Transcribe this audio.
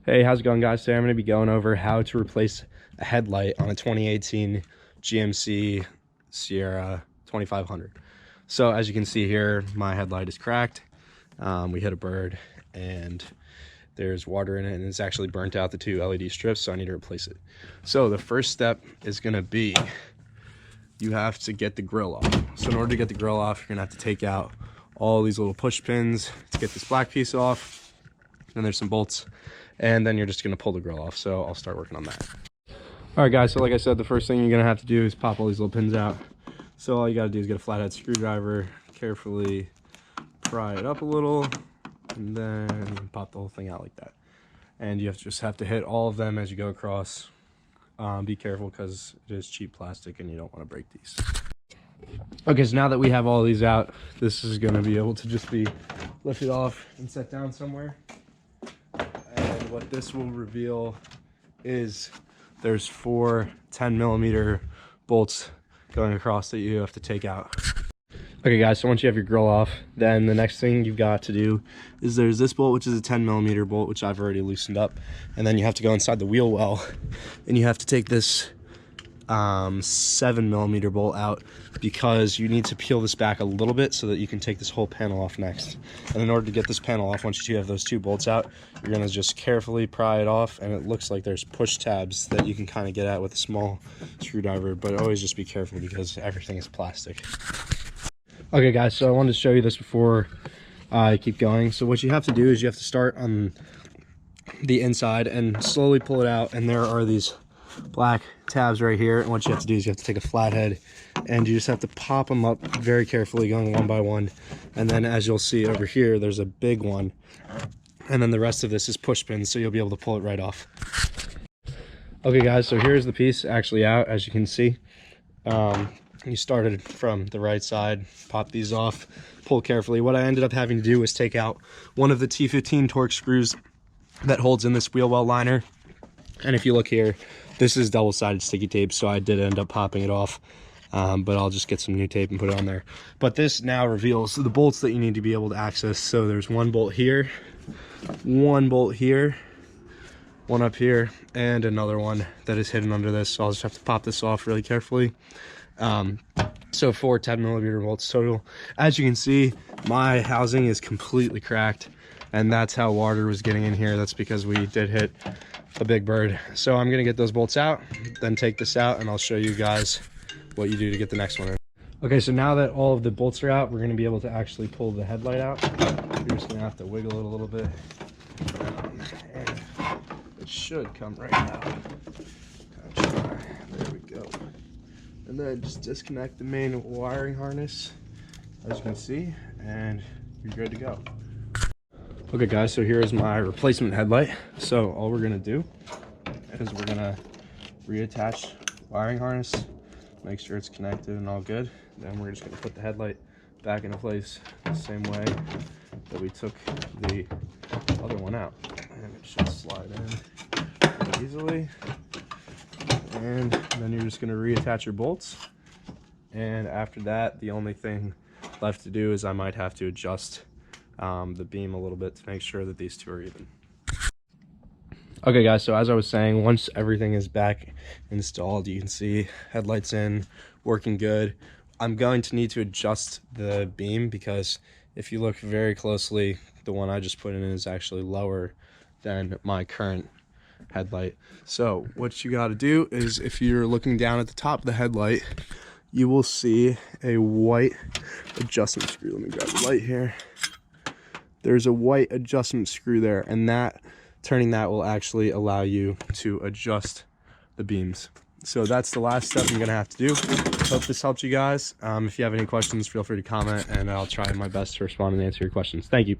Hey, how's it going, guys? Today I'm going to be going over how to replace a headlight on a 2018 GMC Sierra 2500. So as you can see here, my headlight is cracked. We hit a bird and there's water in it, and it's actually burnt out the two LED strips, so I need to replace it. So the first step is going to be you have to get the grill off. So in order to get the grill off, you're going to have to take out all these little push pins to get this black piece off. Then there's some bolts, and then you're just going to pull the grill off. So I'll start working on that. All right, guys, so like I said, the first thing you're going to have to do is pop all these little pins out. So all you got to do is get a flathead screwdriver, carefully pry it up a little, and then pop the whole thing out like that. And you just have to hit all of them as you go across. Be careful because it is cheap plastic and you don't want to break these. Okay, so now that we have all these out, this is going to be able to just be lifted off and set down somewhere. And what this will reveal is there's 4 10mm bolts going across that you have to take out. Okay, guys, so once you have your grill off, then the next thing you've got to do is there's this bolt, which is a 10mm bolt, which I've already loosened up. And then you have to go inside the wheel well, and you have to take this 7mm bolt out, because you need to peel this back a little bit so that you can take this whole panel off next. And in order to get this panel off, once you have those 2 bolts out, you're going to just carefully pry it off, and it looks like there's push tabs that you can kind of get at with a small screwdriver, but always just be careful because everything is plastic. Okay, guys, so I wanted to show you this before I keep going. So what you have to do is you have to start on the inside and slowly pull it out, and there are these black tabs right here. And what you have to do is you have to take a flathead and you just have to pop them up very carefully, going one by one. And then as you'll see over here, there's a big one, and then the rest of this is push pins, so you'll be able to pull it right off. Okay, guys, so here's the piece actually out, as you can see. You started from the right side, pop these off, pull carefully. What I ended up having to do was take out one of the T15 Torx screws that holds in this wheel well liner. And if you look here, this is double-sided sticky tape, so I did end up popping it off. But I'll just get some new tape and put it on there. But this now reveals the bolts that you need to be able to access. So there's one bolt here, one bolt here, one up here, and another one that is hidden under this. So I'll just have to pop this off really carefully. So 4 10mm bolts total. As you can see, my housing is completely cracked, and that's how water was getting in here. That's because we did hit a big bird. So I'm gonna get those bolts out, then take this out, and I'll show you guys what you do to get the next one in. Okay, so now that all of the bolts are out, we're gonna be able to actually pull the headlight out. You're just gonna have to wiggle it a little bit, and it should come right out. There we go. And then just disconnect the main wiring harness, as you can see, and you're good to go. Okay, guys, so here's my replacement headlight. So all we're gonna do is we're gonna reattach wiring harness, make sure it's connected and all good. Then we're just gonna put the headlight back into place the same way that we took the other one out. And it should slide in pretty easily. And then you're just going to reattach your bolts, and after that, the only thing left to do is I might have to adjust the beam a little bit to make sure that these two are even. Okay, guys, so as I was saying, once everything is back installed, you can see headlights in, working good. I'm going to need to adjust the beam, because if you look very closely, the one I just put in is actually lower than my current headlight. So what you got to do is, if you're looking down at the top of the headlight, you will see a white adjustment screw. Let me grab the light here. There's a white adjustment screw there, and that turning that will actually allow you to adjust the beams. So that's the last step I'm gonna have to do. Hope this helped you guys. If you have any questions, feel free to comment, and I'll try my best to respond and answer your questions. Thank you.